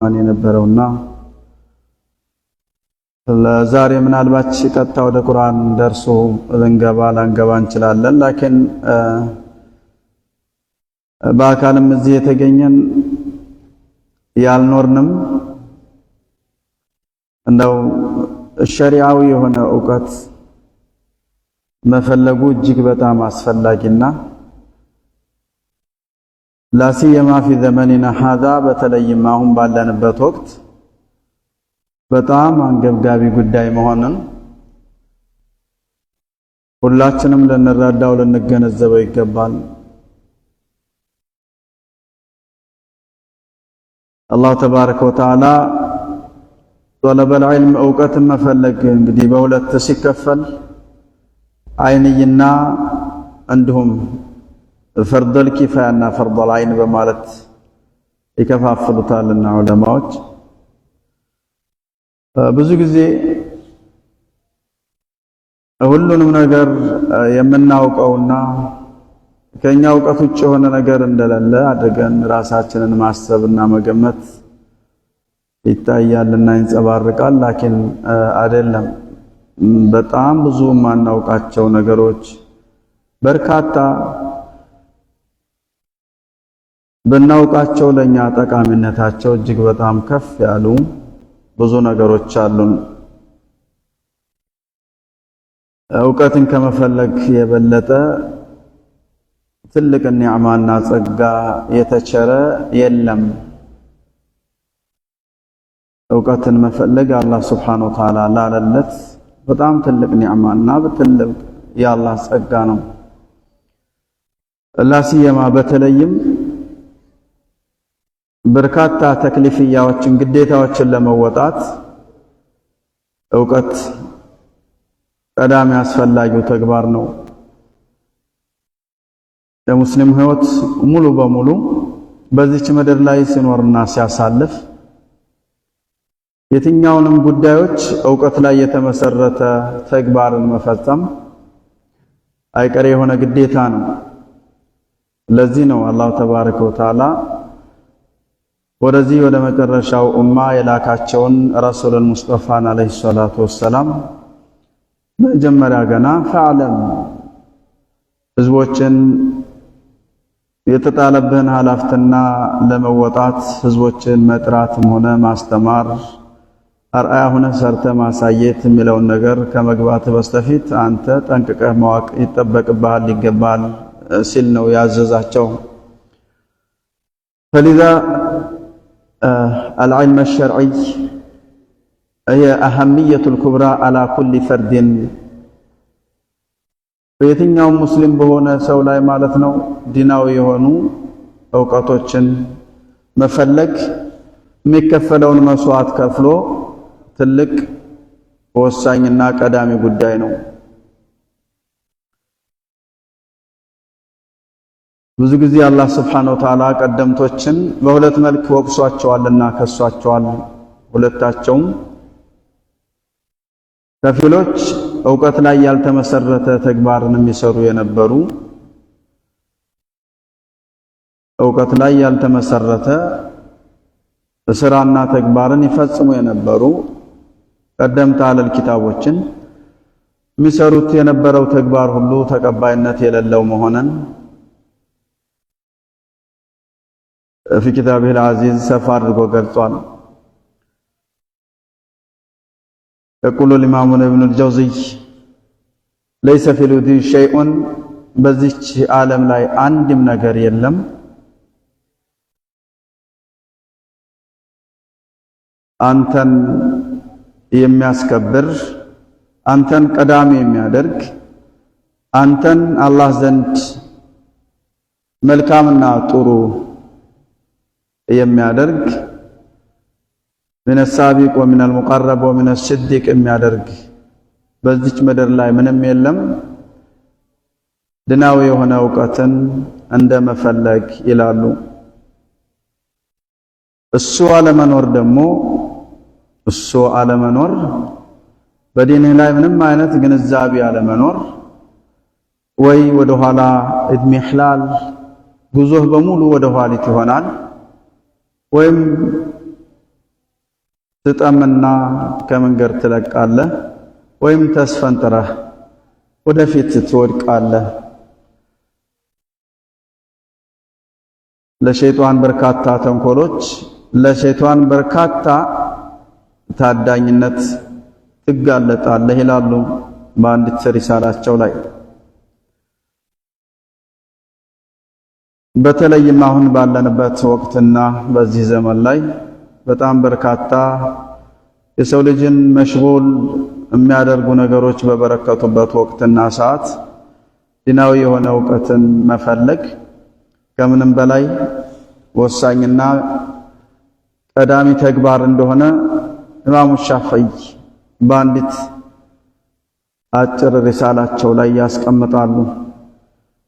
የነበረውና ለዛሬ ምናልባት ቀጥታ ወደ ቁርአን ደርሶ ላንገባ እንችላለን። ላኪን በአካልም እዚህ የተገኘን ያልኖርንም እንደው ሸሪዓዊ የሆነ ዕውቀት መፈለጉ እጅግ በጣም አስፈላጊና ላሲየማ ፊ ዘመኒና ሀዛ በተለይም አሁን ባለንበት ወቅት በጣም አንገብጋቢ ጉዳይ መሆኑን ሁላችንም ልንረዳው ልንገነዘበው ይገባል። አላህ ተባረከ ወተዓላ ጠለበል ዒልም ዕውቀትን መፈለግ እንግዲህ በሁለት ሲከፈል ዓይንይና እንዲሁም ፈርደል ኪፋያና ፈርደል ዓይን በማለት ይከፋፍሉታልና ዑለማዎች ብዙ ጊዜ ሁሉንም ነገር የምናውቀውና ከኛ ዕውቀት ውጭ የሆነ ነገር እንደሌለ አድርገን ራሳችንን ማሰብና መገመት ይታያልና ይንጸባረቃል። ላኪን አይደለም። በጣም ብዙ ማናውቃቸው ነገሮች በርካታ ብናውቃቸው ለኛ ጠቃሚነታቸው እጅግ በጣም ከፍ ያሉ ብዙ ነገሮች አሉን። ዕውቀትን ከመፈለግ የበለጠ ትልቅ ኒዕማና ጸጋ የተቸረ የለም። ዕውቀትን መፈለግ አላህ ሱብሓነሁ ወተዓላ ላለለት በጣም ትልቅ ኒዕማና ትልቅ የአላህ ጸጋ ነው። ላሲየማ በተለይም በርካታ ተክሊፍያዎችን ግዴታዎችን ለመወጣት ዕውቀት ቀዳሚ አስፈላጊው ተግባር ነው። የሙስሊም ሕይወት ሙሉ በሙሉ በዚች ምድር ላይ ሲኖርና ሲያሳልፍ የትኛውንም ጉዳዮች ዕውቀት ላይ የተመሰረተ ተግባርን መፈጸም አይቀሬ የሆነ ግዴታ ነው። ለዚህ ነው አላህ ተባረከ ወተዓላ ወደዚህ ወደ መጨረሻው ኡማ የላካቸውን ረሱሉል ሙስጠፋን አለይሂ ሰላቱ ወሰላም መጀመሪያ ገና ፈዕለም ህዝቦችን የተጣለብህን ኃላፊነትና ለመወጣት ህዝቦችን መጥራትም ሆነ ማስተማር አርአያ ሆነ ሰርተ ማሳየት የሚለውን ነገር ከመግባት በስተፊት አንተ ጠንቅቀህ ማወቅ ይጠበቅብሃል ይገባል ሲል ነው ያዘዛቸው። فلذا العلم الشرعي هي أهمية الكبرى على كل فرد በየትኛውም ሙስሊም በሆነ ሰው ላይ ማለት ነው ዲናዊ የሆኑ ዕውቀቶችን መፈለግ የሚከፈለውን መስዋዕት ከፍሎ ትልቅ ወሳኝና ቀዳሚ ጉዳይ ነው። ብዙ ጊዜ አላህ Subhanahu Wa Ta'ala ቀደምቶችን በሁለት መልክ ወቅሷቸዋልና ከሷቸዋል። ሁለታቸውም ከፊሎች ዕውቀት ላይ ያልተመሰረተ ተግባርን የሚሰሩ የነበሩ ዕውቀት ላይ ያልተመሰረተ ስራና ተግባርን ይፈጽሙ የነበሩ ቀደምት አለል ኪታቦችን የሚሰሩት የነበረው ተግባር ሁሉ ተቀባይነት የሌለው መሆኑን في كتابه العزيز سفر وقرطان. يقول الإمام ابن الجوزي ليس في الوجود شيء بزيش عالم لا عندم نجار يلم أنتن يمياسكبر أنتن قدامي يميادرك أنتن الله زند ملكامنا طرو የሚያደርግ من السابق ومن المقرب ومن الصديق የሚያደርግ በዚች ምድር ላይ ምንም የለም ድናዊ የሆነ ዕውቀትን እንደመፈለግ ይላሉ። እሱ አለመኖር በዲንህ ላይ ምንም አይነት ግንዛቤ አለመኖር ወይ ወደ ኋላ እድሜ ህላል ጉዞህ በሙሉ ወደ ኋሊት ይሆናል ወይም ትጠምና ከመንገድ ትለቃለህ ወይም ተስፈንጥረህ ወደፊት ትወድቃለህ። ለሸይጣን በርካታ ተንኮሎች፣ ለሸይጣን በርካታ ታዳኝነት ትጋለጣለህ ይላሉ በአንዲት ሪሳላቸው ላይ። በተለይም አሁን ባለንበት ወቅትና በዚህ ዘመን ላይ በጣም በርካታ የሰው ልጅን መሽጉል የሚያደርጉ ነገሮች በበረከቱበት ወቅትና ሰዓት ዲናዊ የሆነ ዕውቀትን መፈለግ ከምንም በላይ ወሳኝና ቀዳሚ ተግባር እንደሆነ ኢማሙ ሻፊዒ በአንዲት አጭር ሪሳላቸው ላይ ያስቀምጣሉ።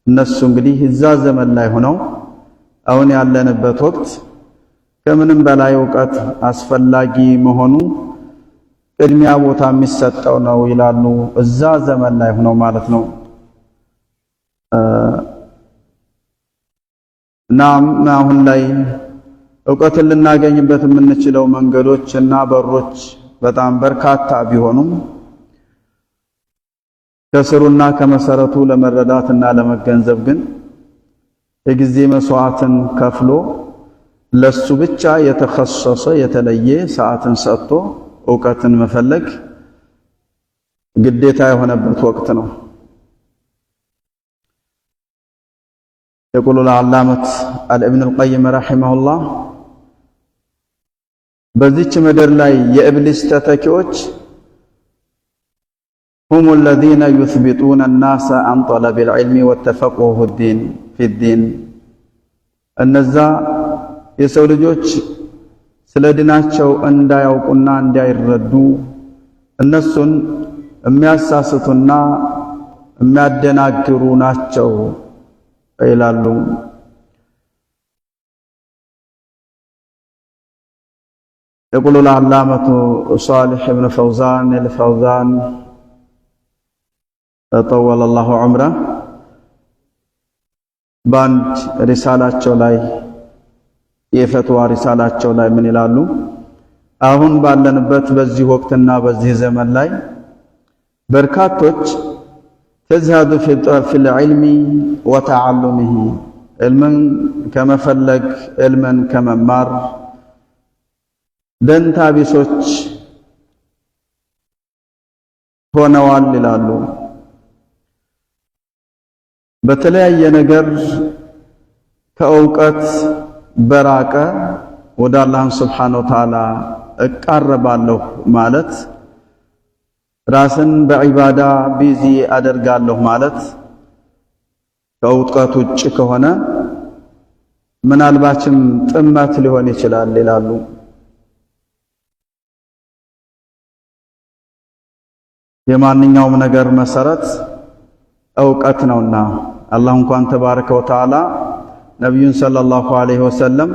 እነሱ እንግዲህ እዛ ዘመን ላይ ሆነው አሁን ያለንበት ወቅት ከምንም በላይ ዕውቀት አስፈላጊ መሆኑ ቅድሚያ ቦታ የሚሰጠው ነው ይላሉ። እዛ ዘመን ላይ ሆነው ማለት ነው። እናም አሁን ላይ ዕውቀትን ልናገኝበት የምንችለው መንገዶች እና በሮች በጣም በርካታ ቢሆኑም ከስሩና ከመሰረቱ ለመረዳትና ለመገንዘብ ግን የጊዜ መስዋዕትን ከፍሎ ለሱ ብቻ የተኸሰሰ የተለየ ሰዓትን ሰጥቶ ዕውቀትን መፈለግ ግዴታ የሆነበት ወቅት ነው። يقول العلامة ابن القيم رحمه الله በዚች ምድር ላይ የኢብሊስ ተተኪዎች هم الذين يثبتون الناس عن طلب العلم والتفقه في الدين እነዛ የሰው ልጆች ስለ ዲናቸው እንዳያውቁና እንዳይረዱ እነሱን የሚያሳስቱና የሚያደናግሩ ናቸው ይላሉ። يقول العلامة صالح بن فوزان الفوزان طول الله عمره باند رسالاتቸው ላይ የፈትዋ ሪሳላቸው ላይ ምን ይላሉ? አሁን ባለንበት በዚህ ወቅትና በዚህ ዘመን ላይ በርካቶች ተዝሃዱ ፊል ዒልሚ ወተዓሉሚሂ ዕልምን ከመፈለግ ዕልምን ከመማር ደንታ ቢሶች ሆነዋል ይላሉ። በተለያየ ነገር ከእውቀት በራቀ ወደ አላህ ሱብሓነሁ ወተዓላ እቃረባለሁ ማለት ራስን በዒባዳ ቢዚ አደርጋለሁ ማለት ከእውቀት ውጭ ከሆነ ምናልባችም ጥመት ሊሆን ይችላል ይላሉ። የማንኛውም ነገር መሰረት እውቀት ነውና አላህ እንኳን ተባረከ ወተዓላ ነቢዩን ሰለላሁ ዐለይሂ ወሰለም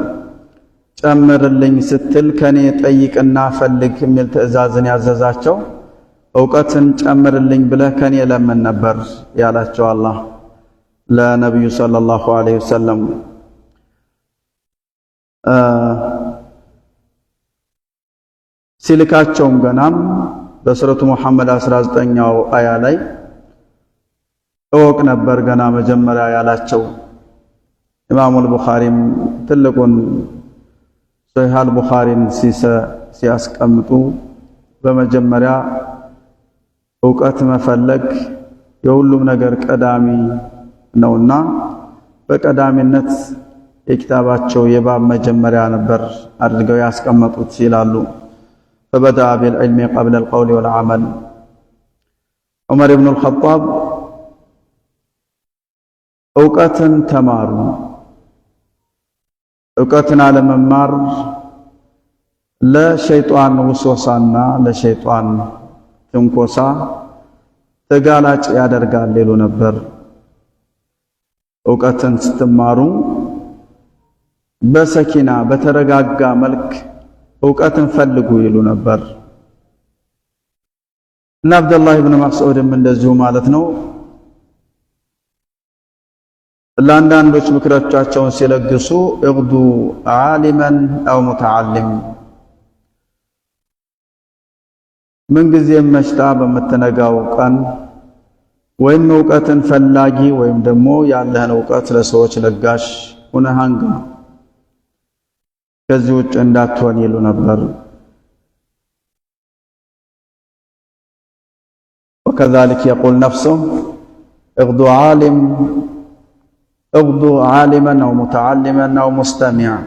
ጨምርልኝ ስትል ከኔ ጠይቅና ፈልግ የሚል ትዕዛዝን ያዘዛቸው ዕውቀትን ጨምርልኝ ብለህ ከኔ ለምን ነበር ያላቸው አላህ ለነቢዩ ሰለላሁ ዐለይሂ ወሰለም። ሲልካቸውም ገናም በሱረቱ ሙሐመድ 19ኛው አያ ላይ እወቅ ነበር ገና መጀመሪያ ያላቸው። ኢማሙ አልቡኻሪም ትልቁን ሶሒህ አልቡኻሪን ሲያስቀምጡ በመጀመሪያ ዕውቀት መፈለግ የሁሉም ነገር ቀዳሚ ነውና በቀዳሚነት የኪታባቸው የባብ መጀመሪያ ነበር አድርገው ያስቀመጡት ይላሉ። فبدأ بالعلم قبل القول والعمل ዑመር ኢብኑ አልኸጣብ ዕውቀትን ተማሩ። ዕውቀትን አለመማር ለሸይጣን ውስወሳና ለሸይጣን ትንኮሳ ተጋላጭ ያደርጋል ይሉ ነበር። ዕውቀትን ስትማሩ በሰኪና በተረጋጋ መልክ ዕውቀትን ፈልጉ ይሉ ነበር። እና አብዱላህ ኢብኑ መስዑድም እንደዚሁ ማለት ነው ለአንዳንዶች ምክሮቻቸውን ሲለግሱ እግዱ ዓሊመን አው ሙተዓሊም ምን ጊዜም መሽታ በመተነጋው ቀን ወይም ዕውቀትን ፈላጊ ወይም ደግሞ ያለህን ዕውቀት ለሰዎች ለጋሽ ሆነህ አንጋ ከዚህ ውጭ እንዳትሆን ይሉ ነበር። وكذلك يقول نفسه اغضوا عالما أو متعلما أو مستمعا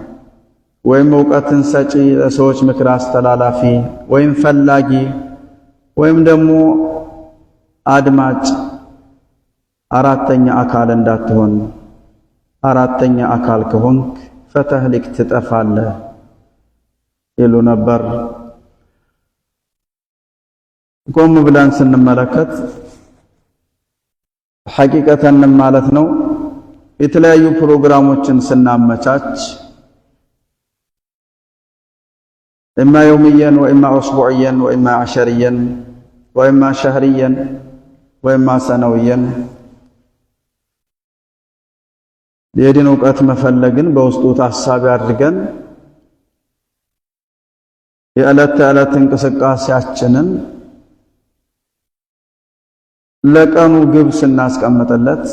ወይም ዕውቀትን ሰጪ ለሰዎች ምክር አስተላላፊ ወይም ፈላጊ ወይም ደግሞ አድማጭ አራተኛ አካል እንዳትሆን። አራተኛ አካል ከሆንክ ፈተህሊክ ትጠፋለህ ይሉ ነበር። ቆም ብለን ስንመለከት ሐቂቀተን ማለት ነው የተለያዩ ፕሮግራሞችን ስናመቻች إما يوميا وإما أسبوعيا وإما عشريا وإما شهريا وإما سنويا የዲን ዕውቀት መፈለግን በውስጡ ታሳቢ አድርገን የዕለት ተዕለት እንቅስቃሴያችንን ለቀኑ ግብ ስናስቀምጥለት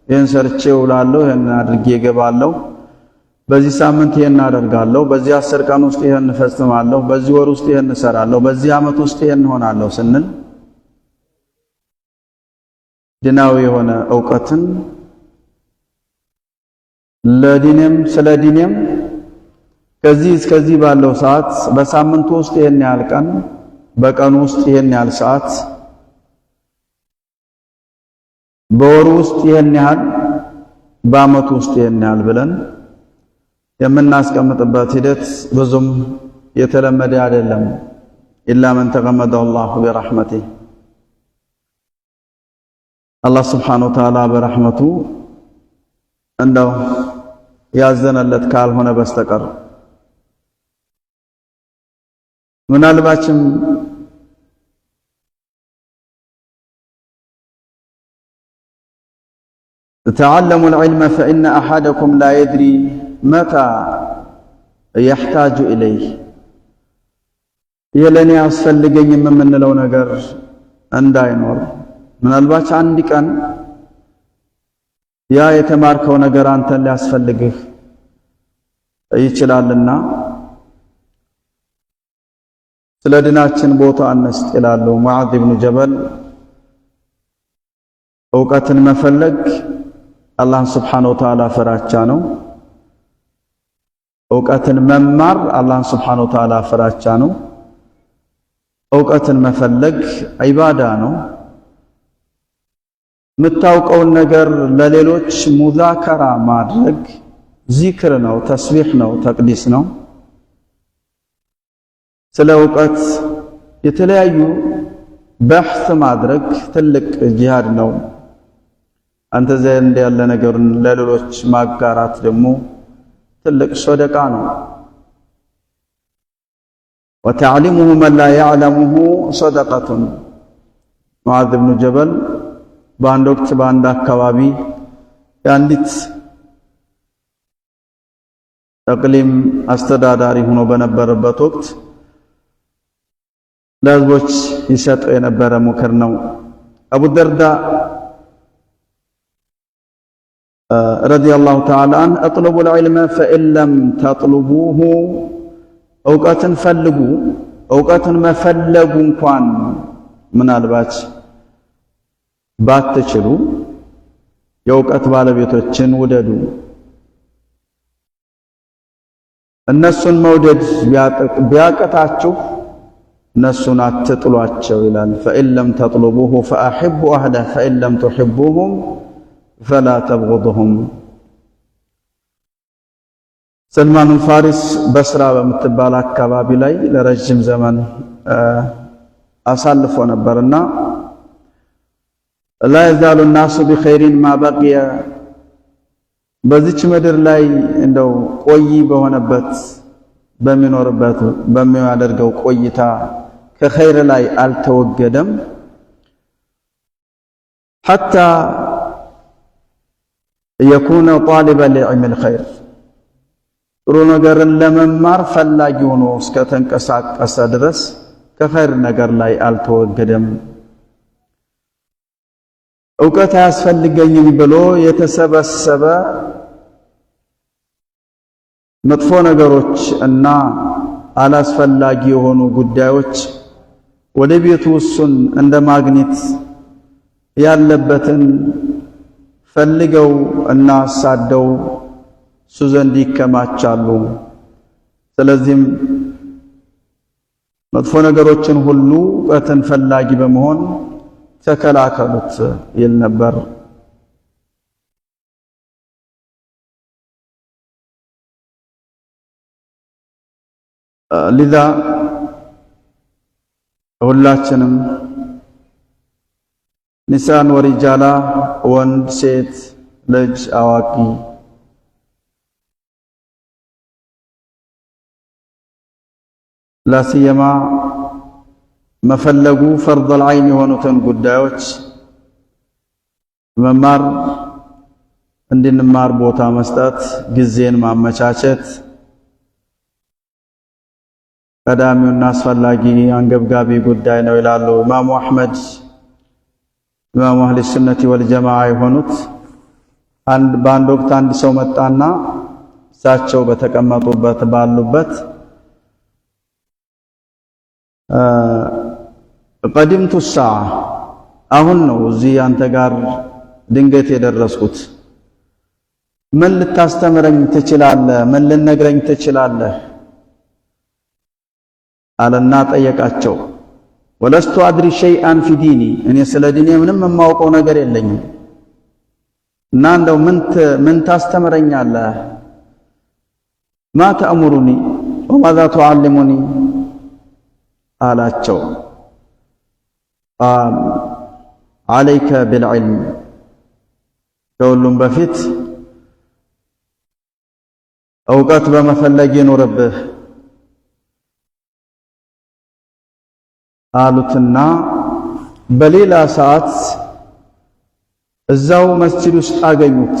ይህን ሰርቼ እውላለሁ፣ ይህን አድርጌ እገባለሁ፣ በዚህ ሳምንት ይሄን አደርጋለሁ፣ በዚህ 10 ቀን ውስጥ ይሄን እፈጽማለሁ፣ በዚህ ወር ውስጥ ይሄን እሰራለሁ፣ በዚህ ዓመት ውስጥ ይሄን ሆናለሁ ስንል ዲናዊ የሆነ ዕውቀትን ለዲንም ስለ ዲንም ከዚህ እስከዚህ ባለው ሰዓት በሳምንቱ ውስጥ ይሄን ያህል ቀን፣ በቀኑ ውስጥ ይሄን ያህል ሰዓት፣ በወሩ ውስጥ ይሄን ያህል፣ በዓመቱ ውስጥ ይሄን ያህል ብለን የምናስቀምጥበት ሂደት ብዙም የተለመደ አይደለም። ኢላ መን ተገመደ አላሁ ቢረሕመቲህ አላህ ስብሓነሁ ወተዓላ በረሕመቱ እንደው ያዘነለት ካልሆነ በስተቀር ምናልባችም ተዓለሙ العلم فإن أحدكم لا يدري متى يحتاج إليه የለኔ ያስፈልገኝም የምንለው ነገር እንዳይኖር ምናልባት አንድ ቀን ያ የተማርከው ነገር አንተን ሊያስፈልግህ ይችላልና ስለ ዲናችን ቦታ አንስጥ ይላሉ ሙዓዝ ኢብኑ ጀበል። ዕውቀትን መፈለግ አላህ ሱብሓነሁ ወተዓላ ፍራቻ ነው። ዕውቀትን መማር አላህ ሱብሓነሁ ወተዓላ ፍራቻ ነው። ዕውቀትን መፈለግ ዒባዳ ነው። የምታውቀውን ነገር ለሌሎች ሙዛከራ ማድረግ ዚክር ነው፣ ተስቢሕ ነው፣ ተቅዲስ ነው። ስለ ዕውቀት የተለያዩ በሕስ ማድረግ ትልቅ ጂሃድ ነው። አንተ ዘንድ ያለ ነገርን ለሌሎች ማጋራት ደግሞ ትልቅ ሰደቃ ነው። ወተዕሊሙሁ መን ላ ያዕለሙሁ ሰደቀቱን። ሙዓዝ ብኑ ጀበል በአንድ ወቅት በአንድ አካባቢ የአንዲት ተቅሊም አስተዳዳሪ ሆኖ በነበረበት ወቅት ለህዝቦች ይሰጥ የነበረ ምክር ነው። አቡ ደርዳ ረዲየላሁ ተዓላ ዐንሁ እጥሉቡል ዒልመ ፈኢን ለም ተጥሉቡሁ፣ ዕውቀትን ፈልጉ፣ ዕውቀትን መፈለጉ እንኳን ምናልባት ባትችሉ የዕውቀት ባለቤቶችን ውደዱ፣ እነሱን መውደድ ቢያቅታችሁ እነሱን አትጥሏቸው ይላል። ፈኢን ለም ተጥሉቡሁ ፈአሕቡ አህለህ ፈኢን ለም ቱሕቡሁም ፈላ ተብጉድሁም። ሰልማኑል ፋሪስ በስራ በምትባል አካባቢ ላይ ለረጅም ዘመን አሳልፎ ነበርና ላ የዛሉ ናሱ ቢኸይሪን ማ በቂየ፣ በዚች ምድር ላይ እንደው ቆይ በሆነበት በሚኖርበት በሚያደርገው ቆይታ ከኸይር ላይ አልተወገደም። ሐታ የኩነ ጣሊበን ሊዕልሚል ኸይር፣ ጥሩ ነገርን ለመማር ፈላጊ ሆኖ እስከተንቀሳቀሰ ድረስ ከኸይር ነገር ላይ አልተወገደም። ዕውቀት አያስፈልገኝም ብሎ የተሰበሰበ መጥፎ ነገሮች እና አላስፈላጊ የሆኑ ጉዳዮች ወደ ቤቱ እሱን እንደ ማግኘት ያለበትን ፈልገው እና አሳደው እሱ ዘንድ ይከማቻሉ። ስለዚህም መጥፎ ነገሮችን ሁሉ ዕውቀትን ፈላጊ በመሆን ተከላከሉት ይል ነበር። ሊዛ ሁላችንም ኒሳን ወሪጃላ ወንድ ሴት ልጅ አዋቂ ላሲየማ መፈለጉ ፈርደል ዐይን የሆኑትን ጉዳዮች መማር እንድንማር ቦታ መስጠት ጊዜን ማመቻቸት ቀዳሚውና አስፈላጊ አንገብጋቢ ጉዳይ ነው ይላሉ ኢማሙ አሕመድ ኢማሙ አህሊ ሱነቲ ወልጀማዓ የሆኑት። በአንድ ወቅት አንድ ሰው መጣና እሳቸው በተቀመጡበት ባሉበት ቀዲምቱ ሰዓ አሁን ነው እዚህ አንተ ጋር ድንገት የደረስኩት፣ ምን ልታስተምረኝ ትችላለህ? ምን ልነግረኝ ትችላለህ? አለና ጠየቃቸው። ወለስቱ አድሪ ሸይአን ፊ ዲኒ እኔ ስለ ዲኔ ምንም የማውቀው ነገር የለኝም እና እንደው ምን ታስተምረኛለህ? ማ ተእሙሩኒ ወማዛ ቱዓልሙኒ አላቸው። ዓለይከ ቢልዕልም ከሁሉም በፊት ዕውቀት በመፈለግ ይኑርብህ አሉትና በሌላ ሰዓት እዛው መስጂድ ውስጥ አገኙት።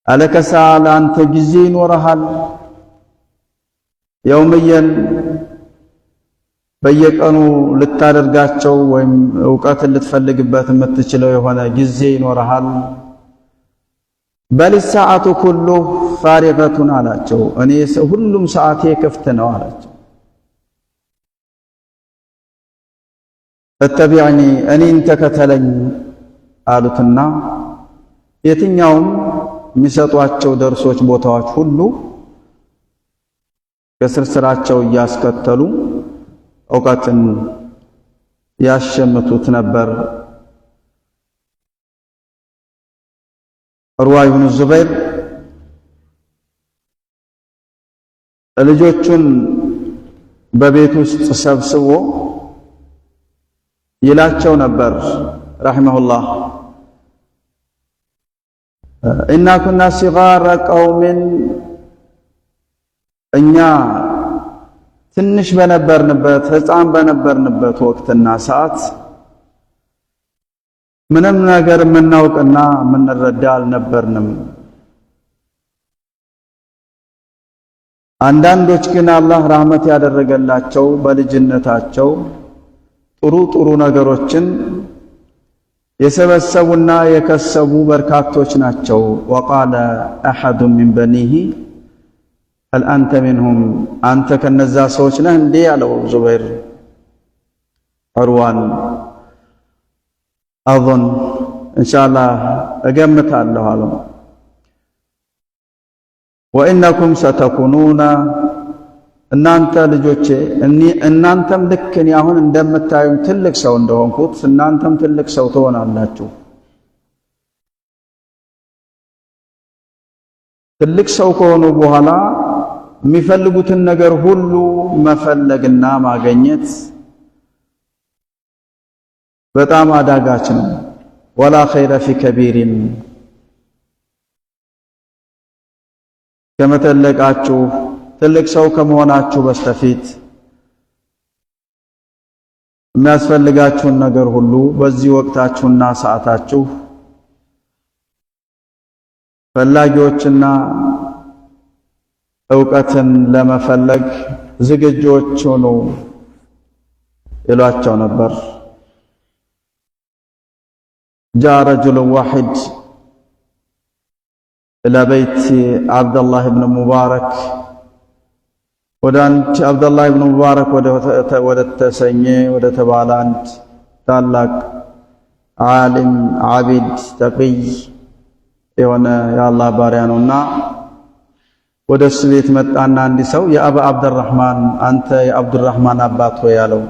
አለከሳ ለአንተ ጊዜ ይኖርሃል የውምየን በየቀኑ ልታደርጋቸው ወይም ዕውቀትን ልትፈልግበት የምትችለው የሆነ ጊዜ ይኖርሃል። በል ሰዓቱ ኩሉ ፋሪገቱን አላቸው። እኔ ሁሉም ሰዓቴ ክፍት ነው አላቸው። ፈተቢዕኒ እኔን ተከተለኝ አሉትና የትኛውም የሚሰጧቸው ደርሶች ቦታዎች ሁሉ ከስርስራቸው እያስከተሉ ዕውቀትን ያሸምቱት ነበር። ዑርዋ ኢብኑ ዙበይር ልጆቹን በቤት ውስጥ ሰብስቦ ይላቸው ነበር ረሂመሁላህ ኢና ኩና ሲጋረ ቀውምን እኛ ትንሽ በነበርንበት ሕፃን በነበርንበት ወቅትና ሰዓት ምንም ነገር የምናውቅና የምንረዳ አልነበርንም። አንዳንዶች ግን አላህ ረሕመት ያደረገላቸው በልጅነታቸው ጥሩ ነገሮችን የሰበሰቡና የከሰቡ በርካቶች ናቸው። ወቃለ አሐዱ ሚን በኒሂ هل أنت منهم أنت كنزا ሰዎች ነህ እንዴ አለው ዙበይር ዑርዋን أظن إن شاء الله እገምታለሁ አለው። وإنكم ستكونون እናንተ ልጆቼ እናንተም ልክ እኔ አሁን እንደምታዩኝ ትልቅ ሰው እንደሆንኩት እናንተም ትልቅ ሰው ትሆናላችሁ። ትልቅ ሰው ከሆኑ በኋላ የሚፈልጉትን ነገር ሁሉ መፈለግና ማግኘት በጣም አዳጋች ነው። ወላ ኸይረ ፊ ከቢሪን ከመተለቃችሁ ትልቅ ሰው ከመሆናችሁ በስተፊት የሚያስፈልጋችሁን ነገር ሁሉ በዚህ ወቅታችሁና ሰዓታችሁ ፈላጊዎችና ዕውቀትን ለመፈለግ ዝግጆች ሆኑ ይሏቸው ነበር። جاء رجل واحد إلى بيت عبد الله بن مبارك ودانت عبد الله بن مبارك ودتسني ودتبالانت ታላቅ ዓሊም ዓቢድ ተቂይ የሆነ የአላህ ባሪያ ነውና ወደ እሱ ቤት መጣና አንዲ ሰው የአባ አብዱራህማን አንተ የአብዱራህማን አባት ሆይ ያለው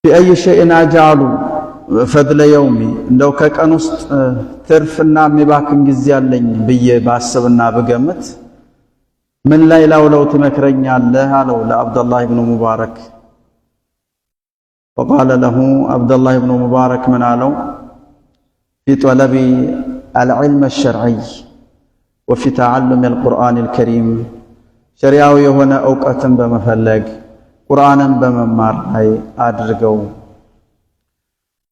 በአይ ሸይን አጃሉ ፈድለ የውሚ እንደው ከቀን ውስጥ ትርፍና የሚባክን ጊዜ ያለኝ ብዬ ባስብና በገምት ምን ላይ ላውለው ትመክረኛለህ አለው ለአብዱላህ ኢብኑ ሙባረክ وقال له عبد الله بن مبارك من علو في طلب العلم الشرعي وفي تعلم القرآن الكريم شريعه هنا أوقات بمفلق قرآنا بممار أي أدرقو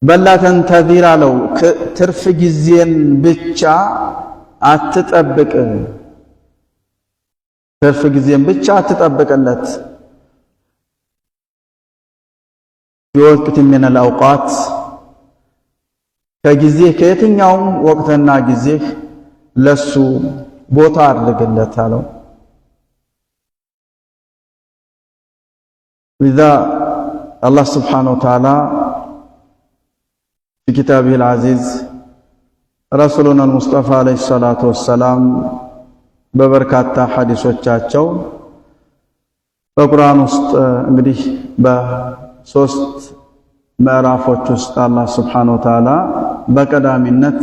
بل لا تنتظر له ترف جزين بتشا أتتطبق ترف جزين بتشا أتتطبق اللت بوقت من الأوقات كجزيه كيتنيوم وقتنا جزيه لسو بوتار لقلتالو لذا الله سبحانه وتعالى في كتابه العزيز رسولنا المصطفى عليه الصلاة والسلام ببركات حديث وچاچو በቁርአን ውስጥ እንግዲህ በሶስት ምዕራፎች ውስጥ አላህ Subhanahu Wa Ta'ala በቀዳሚነት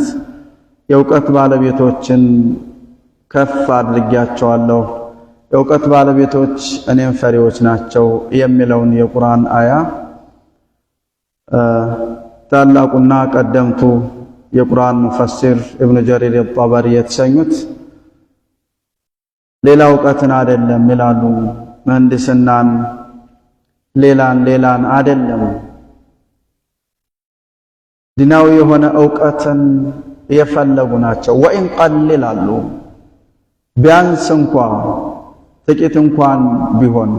የእውቀት ባለቤቶችን ከፍ አድርጌያቸዋለሁ የእውቀት ባለቤቶች እኔም ፈሪዎች ናቸው የሚለውን የቁርአን አያ ታላቁና ቀደምቱ የቁርአን ሙፈሲር ኢብኑ ጀሪር አልጠበሪ የተሰኙት ሌላ እውቀትን አይደለም ይላሉ ምህንድስናን ሌላን አይደለም ዲናዊ የሆነ እውቀትን የፈለጉ ናቸው ወኢን ቀልላሉ ቢያንስ እንኳን ጥቂት እንኳን ቢሆን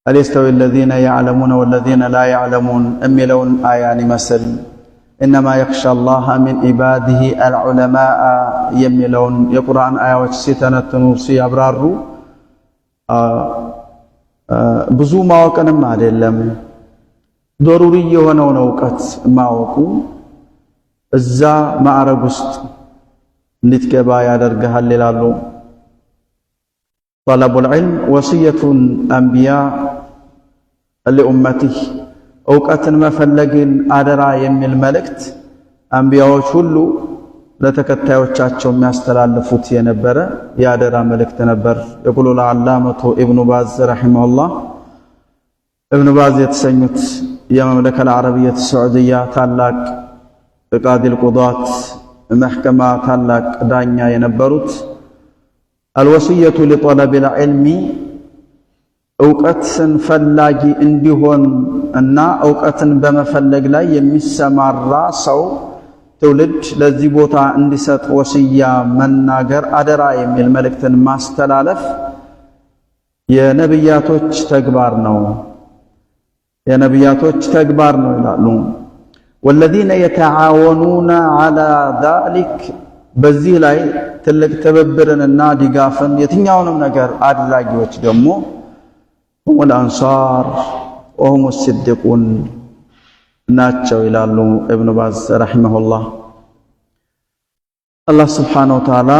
አለስተው الذين يعلمون والذين لا يعلمون የሚለውን አያን ይመስል انما يخشى الله من عباده العلماء የሚለውን የቁርአን አያዎች ሲተነትኑ ሲያብራሩ ብዙ ማወቅንም አይደለም ضروري የሆነውን እውቀት ማወቁ እዛ ማዕረግ ውስጥ እንድትገባ ያደርጋል ይላሉ طلب العلم وصية الأنبياء لأمته እውቀትን መፈለግን አደራ የሚል መልእክት አንቢያዎች ሁሉ ለተከታዮቻቸው የሚያስተላልፉት የነበረ ያደራ መልእክት ነበር يقول العلامة ابن باز رحمه الله ابن باز የተሰኙት የመምለከ العربية السعودية ታላቅ ቃዲ القضاة محكمة ታላቅ ዳኛ የነበሩት الوصية لطلب العلم እውቀትን ፈላጊ እንዲሆን እና እውቀትን በመፈለግ ላይ የሚሰማራ ሰው ትውልድ ለዚህ ቦታ እንዲሰጥ ወሲያ መናገር አደራ የሚል መልእክትን ማስተላለፍ የነብያቶች ተግባር ነው ይላሉ والذين يتعاونون على ذلك በዚህ ላይ ትልቅ ትብብርንና ድጋፍን የትኛውንም ነገር አድራጊዎች ደግሞ هم الأنصار وهم الصديقون ናቸው ይላሉ ኢብኑ ባዝ ረሂመሁላህ አላህ Subhanahu Wa Ta'ala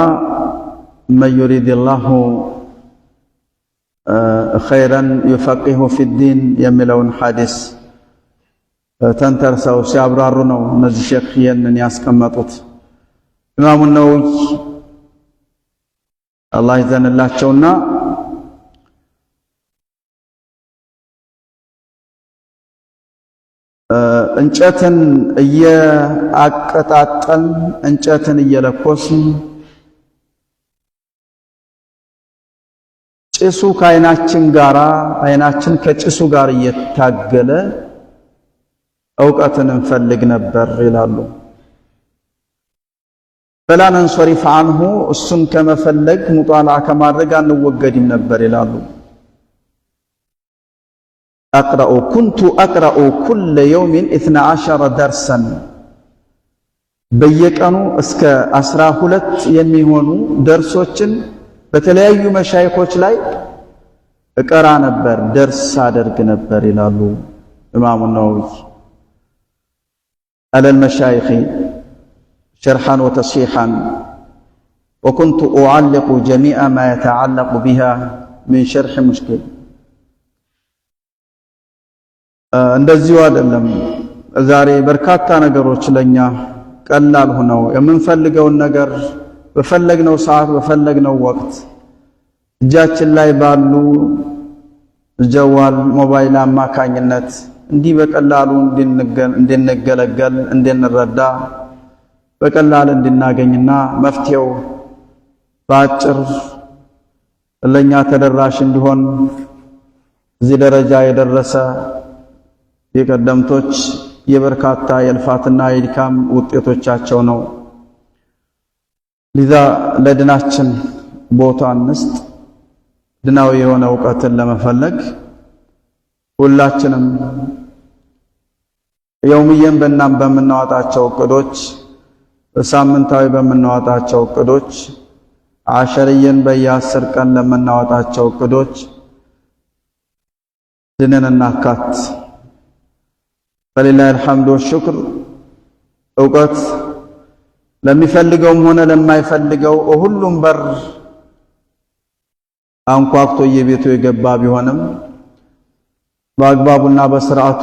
من يريد الله خيرا يفقهه في الدين የሚለውን ሐዲስ ተንተርሰው ሲያብራሩ ነው እነዚህ ሼክ ይህንን ያስቀመጡት ኢማሙ ነወዊ አላህ ይዘንላቸውና እንጨትን እያቀጣጠልን እንጨትን እየለኮስን ጭሱ አይናችን ከጭሱ ጋር እየታገለ እውቀትን እንፈልግ ነበር ይላሉ فلا ننصرف عنه እሱን ከመፈለግ ሙጣላ ከማድረግ አንወገድም ነበር ይላሉ። كنت أقرأ كل يوم 12 درسا በየቀኑ እስከ 12 የሚሆኑ ደርሶችን በተለያዩ መሻይኾች ላይ እቀራ ነበር ደርስ አደርግ ነበር ይላሉ ኢማሙ ነወዊ። على المشايخ شرحا وتصحيحا وكنت أعلق جميع ما يتعلق بها من شرح مشكل እንደዚሁ አይደለም ዛሬ በርካታ ነገሮች ለኛ ቀላል ሆነው የምንፈልገውን ነገር በፈለግነው ሰዓት በፈለግነው ወቅት እጃችን ላይ ባሉ ጀዋል ሞባይል አማካኝነት እንዲህ በቀላሉ እንድንገለገል እንድንረዳ በቀላል እንድናገኝና መፍትሄው በአጭር ለኛ ተደራሽ እንዲሆን እዚህ ደረጃ የደረሰ የቀደምቶች የበርካታ የልፋትና የድካም ውጤቶቻቸው ነው። لذا ለድናችን ቦታ እንስጥ። ድናዊ የሆነ ዕውቀትን ለመፈለግ ሁላችንም የውምየን በምናወጣቸው ዕቅዶች ሳምንታዊ በምናወጣቸው ዕቅዶች አሸርየን በየ10 ቀን ለምናወጣቸው ዕቅዶች ድነን እናካት። فلله الحمد والشكر ዕውቀት ለሚፈልገውም ሆነ ለማይፈልገው ሁሉም በር አንኳኩቶ የቤቱ የገባ ቢሆንም በአግባቡና በስርዓቱ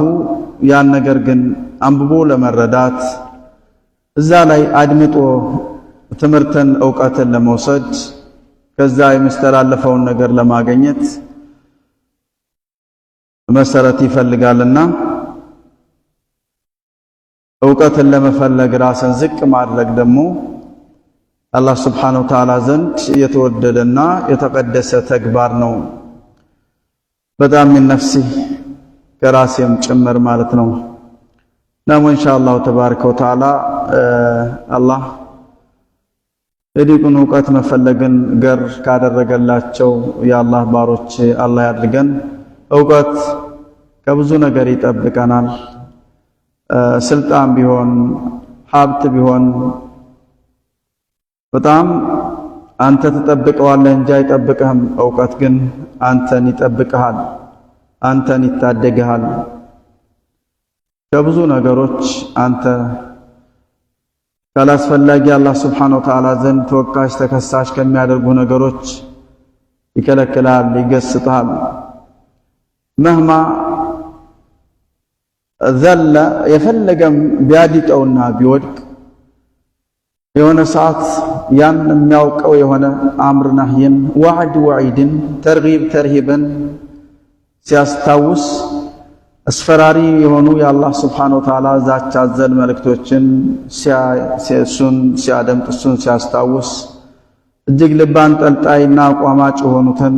ያን ነገር ግን አንብቦ ለመረዳት እዛ ላይ አድምጦ ትምህርትን ዕውቀትን ለመውሰድ ከዛ የሚስተላለፈውን ነገር ለማግኘት መሰረት ይፈልጋልና ዕውቀትን ለመፈለግ ራስን ዝቅ ማድረግ ደግሞ አላህ Subhanahu Wa Ta'ala ዘንድ የተወደደና የተቀደሰ ተግባር ነው። በጣም من نفسي ከራሴም ጭምር ማለት ነው። ናም ኢንሻአላህ ተባረከ ወተዓላ አላህ የዲቁን ዕውቀት መፈለግን ገር ካደረገላቸው የአላህ ባሮች አላህ ያድርገን። ዕውቀት ከብዙ ነገር ይጠብቀናል። ስልጣን ቢሆን ሀብት ቢሆን በጣም አንተ ተጠብቀዋለህ እንጂ አይጠብቅህም። ዕውቀት ግን አንተን ይጠብቅሃል፣ አንተን ይታደግሃል። ከብዙ ነገሮች አንተ ካላስፈላጊ አላህ Subhanahu Wa Ta'ala ዘንድ ተወቃሽ ተከሳሽ ከሚያደርጉ ነገሮች ይከለክላል፣ ይገስጣል። መህማ ዘለ የፈለገም ቢያዲጠውና ቢወድቅ የሆነ ሰዓት ያን የሚያውቀው የሆነ አምር ነህይን ወዕድ ወዒድን ተርጊብ ተርሂብን ሲያስታውስ አስፈራሪ የሆኑ የአላህ Subhanahu Wa Ta'ala ዛቻ አዘል መልእክቶችን ሲያደምጥ እሱን ሲያስታውስ እጅግ ልብ አንጠልጣይና አቋማጭ የሆኑትን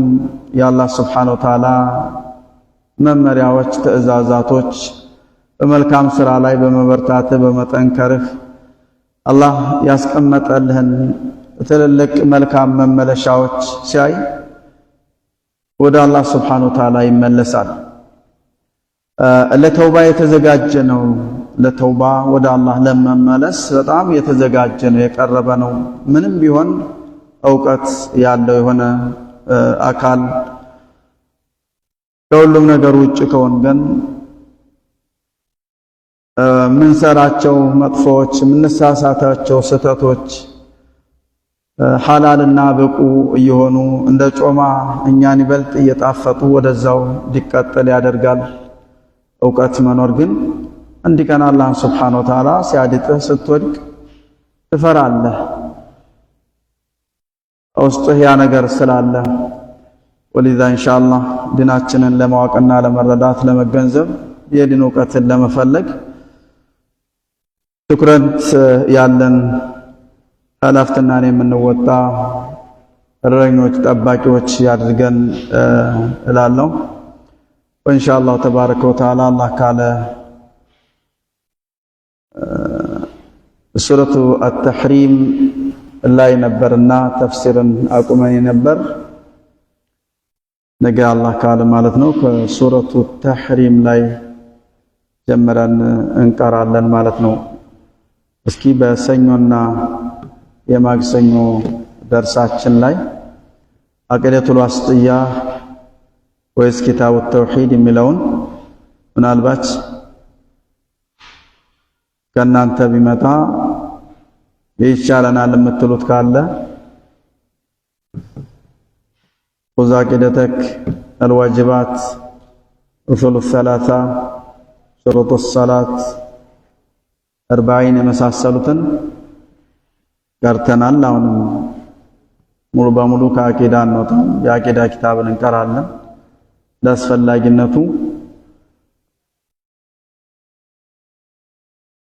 የአላህ Subhanahu Wa Ta'ala መመሪያዎች ትእዛዛቶች በመልካም ስራ ላይ በመበርታት በመጠንከርህ አላህ ያስቀመጠልህን ትልልቅ መልካም መመለሻዎች ሲያይ ወደ አላህ Subhanahu Wa Ta'ala ይመለሳል። ለተውባ የተዘጋጀ ነው። ለተውባ ወደ አላህ ለመመለስ በጣም የተዘጋጀ ነው፣ የቀረበ ነው። ምንም ቢሆን ዕውቀት ያለው የሆነ አካል ከሁሉም ነገር ውጭ ከሆን ግን ምንሰራቸው መጥፎች ምንሳሳታቸው ስህተቶች ሐላልና ብቁ እየሆኑ እንደ ጮማ እኛን ይበልጥ እየጣፈጡ ወደዛው እንዲቀጥል ያደርጋል። ዕውቀት መኖር ግን አንድ ቀን አላህ Subhanahu Wa Ta'ala ሲያድጥህ ስትወድቅ ትፈራለህ። ውስጥህ ያ ነገር ስላለ ወሊዛ ኢንሻአላህ ዲናችንን ለማወቅና ለመረዳት ለመገንዘብ የዲን ዕውቀትን ለመፈለግ ትኩረት ያለን ኃላፊነትን የምንወጣ እረኞች ጠባቂዎች ያድርገን እላለሁ። ኢንሻአላህ ተባረከ ወተዓላ አላህ ካለ ሱረቱ አት-ተሕሪም ላይ ነበርና ተፍሲርን አቁመን ነበር። ነገ አላህ ካለ ማለት ነው ከሱረቱ ተሕሪም ላይ ጀምረን እንቀራለን ማለት ነው። እስኪ በሰኞና የማክሰኞ ደርሳችን ላይ አቂደቱል ዋስጥያ ወይስ ኪታቡ ተውሂድ የሚለውን ምናልባት ከናንተ ቢመጣ ይቻለናል የምትሉት ካለ ኹዝ አቂደተክ አልዋጅባት ኡሱሉ ሰላሳ ሹሩጡ ሰላት 40 የመሳሰሉትን ቀርተናል። አሁንም ሙሉ በሙሉ ከአቂዳ አንወጣም። የአቂዳ ኪታብን እንቀራለን። ለአስፈላጊነቱ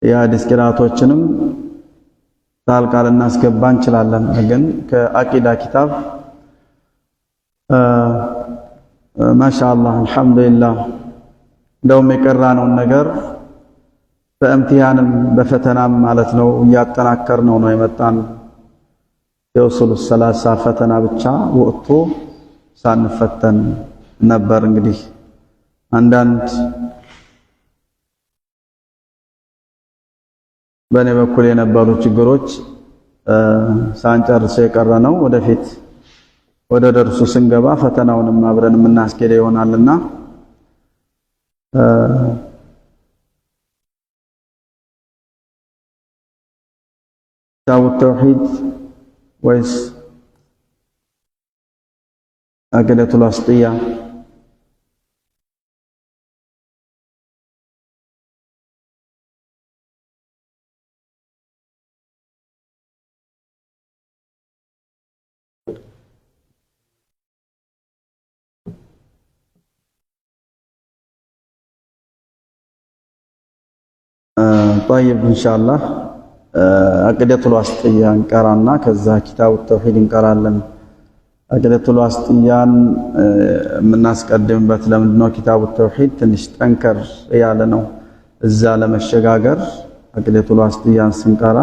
የሐዲስ ቂራአቶችንም ጣልቃ ልናስገባ እንችላለን። ግን ከአቂዳ ኪታብ ማሻአላህ አልሐምዱሊላህ እንደውም የቀራነውን ነገር በእምቲሃንም በፈተናም ማለት ነው እያጠናከርነው ነው የመጣን። የኡሱሉ ሰላሳ ፈተና ብቻ ወጥቶ ሳንፈተን ነበር። እንግዲህ አንዳንድ በእኔ በኩል የነበሩ ችግሮች ሳንጨርስ የቀረነው ወደፊት ወደ ደርሱ ስንገባ ፈተናውንም አብረን የምናስኬድ ይሆናልና ኪታቡ ተውሂድ ወይስ አቂደቱል ዋስጥያ? طيب ኢንሻአላህ አቂደቱል ዋስጥያ እንቀራና ከዛ ኪታቡ ተውሂድ እንቀራለን። አቂደቱል ዋስጥያን የምናስቀድምበት ለምንድነው? ኪታቡ ተውሂድ ትንሽ ጠንከር ያለ ነው። እዛ ለመሸጋገር አቂደቱል ዋስጥያን ስንቀራ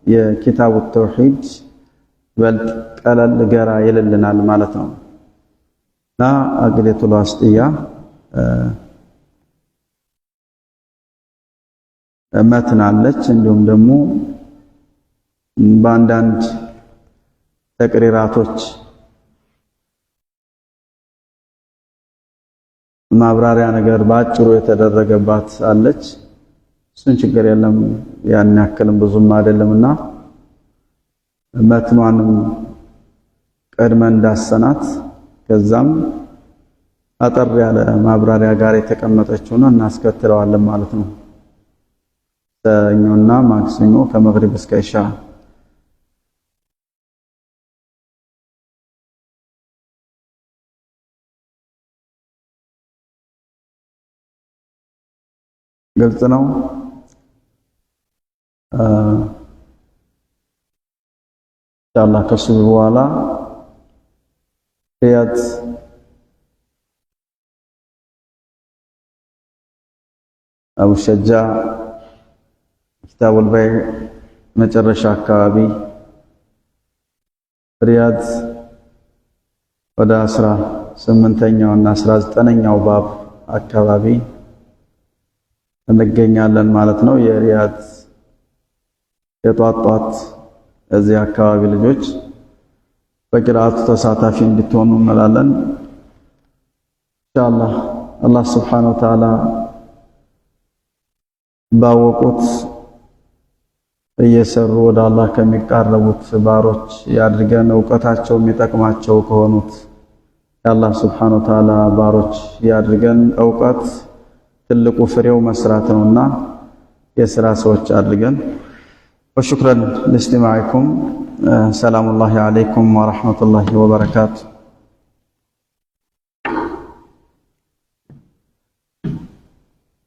የኪታቡ ተውሂድ በልጥ ቀለል ገራ ይልልናል ማለት ነው። እና አቂደቱል ዋስጥያ መትናለች። እንዲሁም ደግሞ በአንዳንድ ተቅሪራቶች ማብራሪያ ነገር ባጭሩ የተደረገባት አለች። እሱን ችግር የለም ያን ያክልም ብዙም አይደለምና መትኗንም ቀድመን እንዳሰናት ከዛም አጠር ያለ ማብራሪያ ጋር የተቀመጠችውን እናስከትለዋለን ማለት ነው። ሰኞና ማክሰኞ ከመግሪብ እስከ ኢሻ ግልጽ ነው። ኢንሻአላህ ከሱ በኋላ ሪያድ አቡ ሸጃ ኪታቡል በይዕ መጨረሻ አካባቢ ሪያድ ወደ 18ኛው እና 19ኛው ባብ አካባቢ እንገኛለን ማለት ነው። የሪያድ የጧጧት እዚህ አካባቢ ልጆች በቂራአቱ ተሳታፊ እንድትሆኑ እንላለን። ኢንሻአላህ አላህ ሱብሓነሁ ወተዓላ ባወቁት እየሰሩ ወደ አላህ ከሚቃረቡት ባሮች ያድርገን። እውቀታቸው የሚጠቅማቸው ከሆኑት የአላህ ሱብሓነሁ ወተዓላ ባሮች ያድርገን። እውቀት ትልቁ ፍሬው መስራት ነውና የሥራ ሰዎች አድርገን። ወሽክረን ሊስቲማዒኩም። ሰላሙላሂ ዐለይኩም ወረሕመቱላሂ ወበረካቱ።